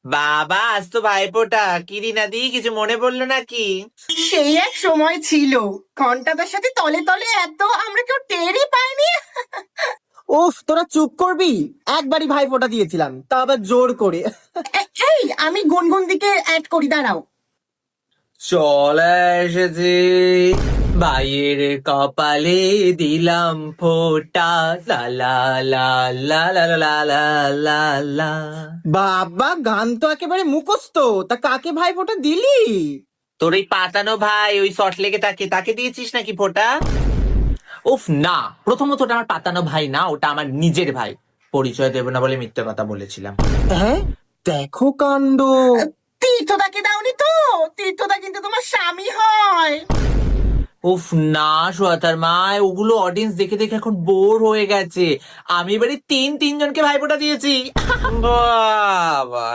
বাবা, আজ তো ভাইফোঁটা। কি রিনাদি, কিছু মনে পড়লো নাকি? সেই এক সময় ছিল, ঘন্টাটার সাথে তলে তলে এত আমরা কেউ টেরই পাইনি। উফ, তোরা চুপ করবি। একবারই ভাইফোঁটা দিয়েছিলাম, তা আবার জোর করে। এই আমি গুনগুন দিকে অ্যাড করি, দাঁড়াও। চলে এসেছি, ভাইয়ের কপালে দিলাম ফোঁটা, লা লা লা লা লা লা লা লা লা। বাবা, গান তো একেবারে মুখস্থ। তা কাকে ভাইফোঁটা দিলি? তোর এই পাতানো ভাই, ওই শর্ট লেগে তাকে তাকে দিয়েছিস নাকি ফোঁটা? উফ না, প্রথমত ওটা আমার পাতানো ভাই না, ওটা আমার নিজের ভাই। পরিচয় দেব না বলে মিথ্যে কথা বলেছিলাম। হ্যাঁ, দেখো কাণ্ড। তীর্থদাকে দাওনি তো? তীর্থদা কিন্তু তোমার স্বামী হয়। উফ না, সোয়াতার মা, ওগুলো অডিয়েন্স দেখে দেখে এখন বোর হয়ে গেছে। আমি এবারে তিনজনকে ভাইফোঁটা দিয়েছি। বাবা।